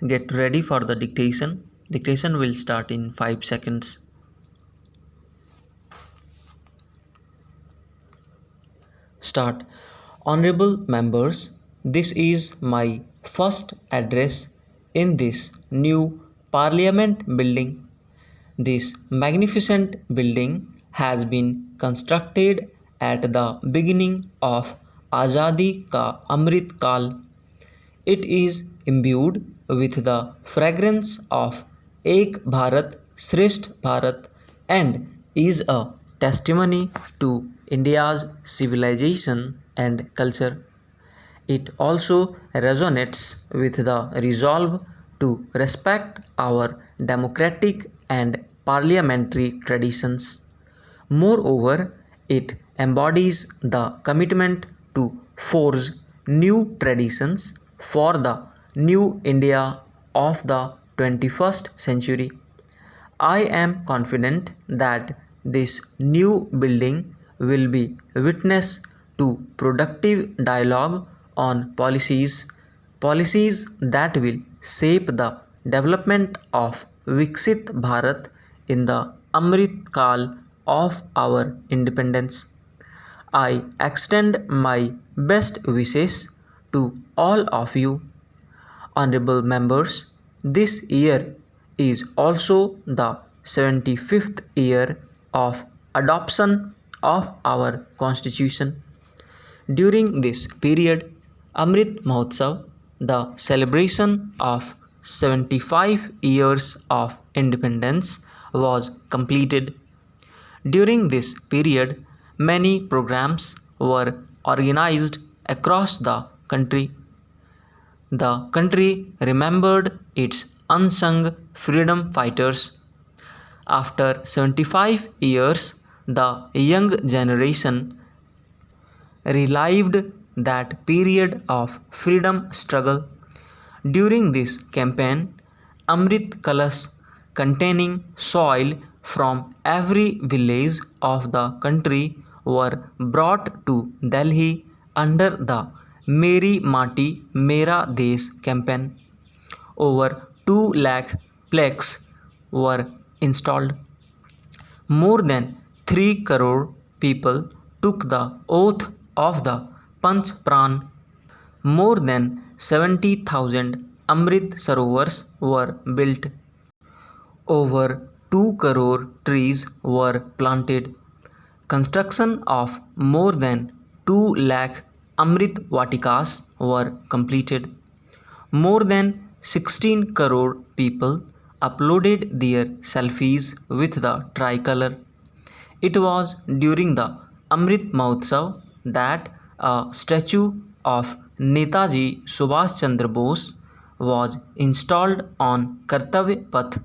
Get ready for the dictation. Dictation will start in 5 seconds. Start. Honorable members, this is my first address in this new Parliament building. This magnificent building has been constructed at the beginning of Azadi Ka Amrit Kal. It is imbued with the fragrance of Ek Bharat Shresth Bharat and is a testimony to India's civilization and culture. It also resonates with the resolve to respect our democratic and parliamentary traditions. Moreover, it embodies the commitment to forge new traditions for the new India of the 21st century. I am confident that this new building will be witness to productive dialogue on policies that will shape the development of Viksit Bharat in the Amrit Kal of our independence. I extend my best wishes to all of you. Honorable members, this year is also the 75th year of adoption of our Constitution. During this period, Amrit Mahotsav, the celebration of 75 years of independence, was completed. During this period, many programs were organized across the country. The country remembered its unsung freedom fighters. After 75 years, the young generation relived that period of freedom struggle. During this campaign, Amrit Kalash containing soil from every village of the country were brought to Delhi under the Meri Mati Mera Desh campaign. Over 2 lakh plaques were installed. More than 3 crore people took the oath of the Panch Pran. More than 70,000 Amrit Sarovars were built. Over 2 crore trees were planted. Construction of more than 2 lakh Amrit Vatikas were completed. More than 16 crore people uploaded their selfies with the tricolor. It was during the Amrit Mahotsav that a statue of Netaji Subhash Chandra Bose was installed on Kartavya Path.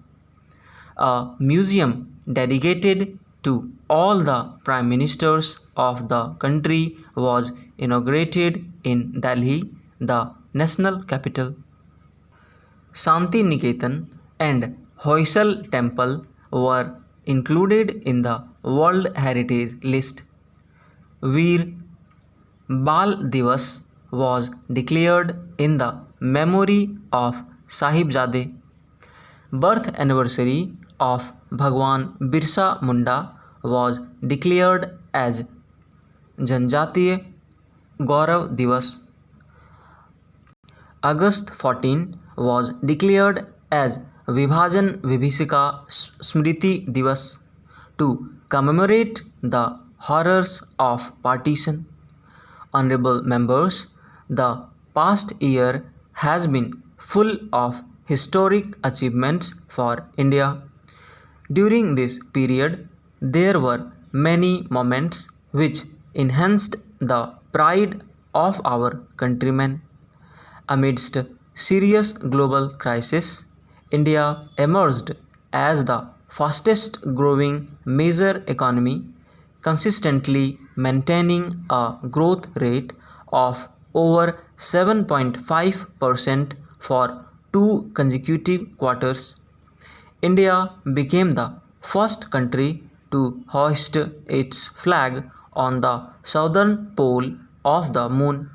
A museum dedicated to all the prime ministers of the country was inaugurated in Delhi, the national capital. Shanti Niketan and Hoysal Temple were included in the World Heritage List. Veer Bal Divas was declared in the memory of Sahibzade. Birth anniversary of Bhagwan Birsa Munda was declared as Janjatiya Gaurav Divas. August 14 was declared as Vibhajan Vibhishika Smriti Divas to commemorate the horrors of partition. Honorable members, the past year has been full of historic achievements for India. During this period, there were many moments which enhanced the pride of our countrymen. Amidst serious global crisis, India emerged as the fastest growing major economy, consistently maintaining a growth rate of over 7.5% for 2 consecutive quarters. India became the first country to hoist its flag on the southern pole of the moon.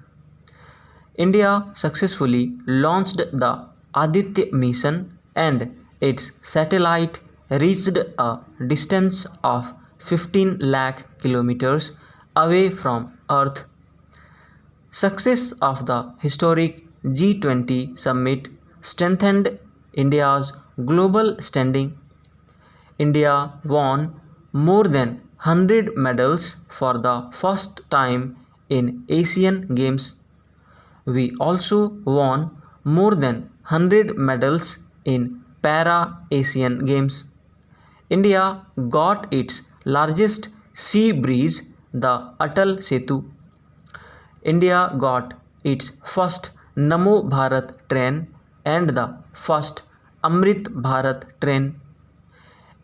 India successfully launched the Aditya mission and its satellite reached a distance of 15 lakh kilometers away from Earth. Success of the historic G20 summit strengthened India's global standing. India won more than 100 medals for the first time in Asian Games. We also won more than 100 medals in Para-Asian Games. India got its largest sea bridge, the Atal Setu. India got its first Namo Bharat train and the first Amrit Bharat train.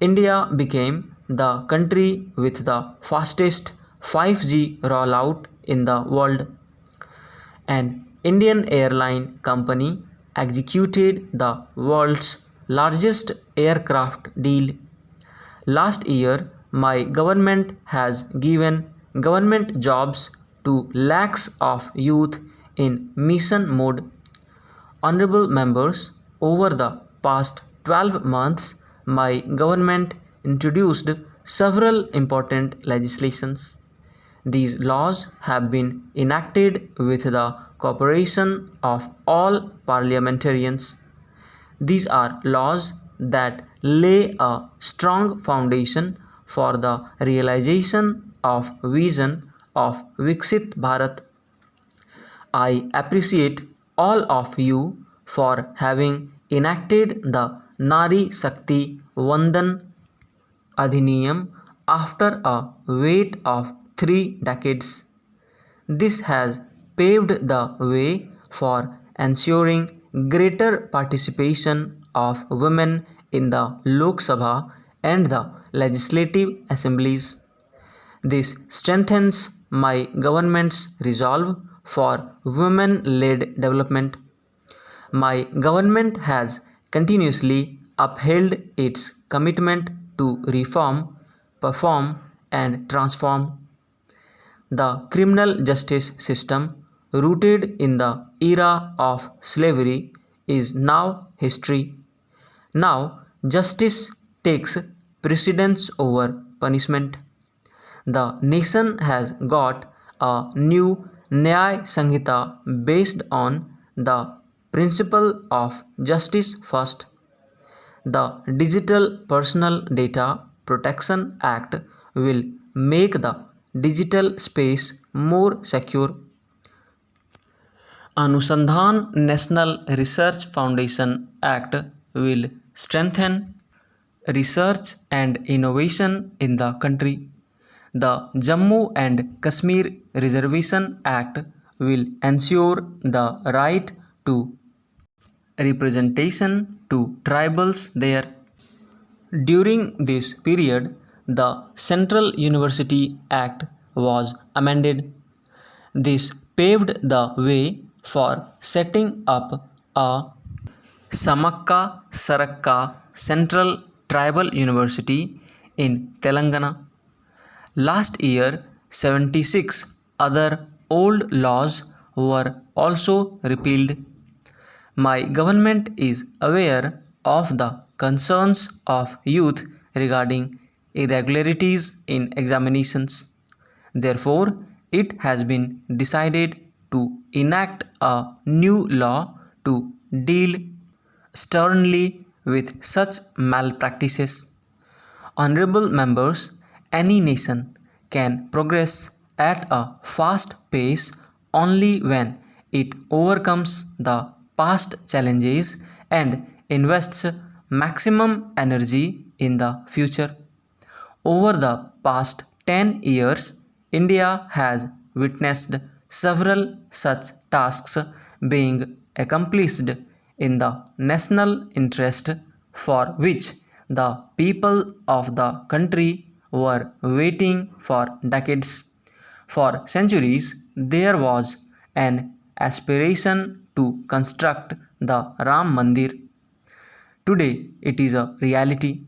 India became the country with the fastest 5G rollout in the world. An Indian airline company executed the world's largest aircraft deal. Last year, my government has given government jobs to lakhs of youth in mission mode. Honorable members, over the past 12 months, my government introduced several important legislations. These laws have been enacted with the cooperation of all parliamentarians. These are laws that lay a strong foundation for the realization of vision of Viksit Bharat. I appreciate all of you for having enacted the Nari Shakti Vandan Adhiniyam after a wait of 3 decades. This has paved the way for ensuring greater participation of women in the Lok Sabha and the legislative assemblies. This strengthens my government's resolve for women-led development. My government has continuously upheld its commitment to reform, perform, and transform. The criminal justice system, rooted in the era of slavery, is now history. Now, justice takes precedence over punishment. The nation has got a new Nyaya Sanhita based on the principle of justice first. The Digital Personal Data Protection Act will make the digital space more secure. Anusandhan National Research Foundation Act will strengthen research and innovation in the country. The Jammu and Kashmir Reservation Act will ensure the right to representation to tribals there. During this period, the Central University Act was amended. This paved the way for setting up a Samakka Sarakka Central Tribal University in Telangana. Last year, 76 other old laws were also repealed. My government is aware of the concerns of youth regarding irregularities in examinations. Therefore, it has been decided to enact a new law to deal sternly with such malpractices. Honorable members, any nation can progress at a fast pace only when it overcomes the past challenges and invests maximum energy in the future. Over the past 10 years, India has witnessed several such tasks being accomplished in the national interest, for which the people of the country were waiting for decades. For centuries, there was an aspiration to construct the Ram Mandir. Today, it is a reality.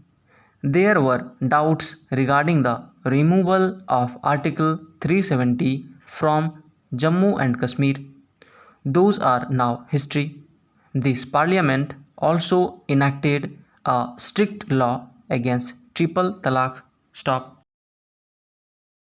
There were doubts regarding the removal of Article 370 from Jammu and Kashmir. Those are now history. This parliament also enacted a strict law against triple talaq. Stop.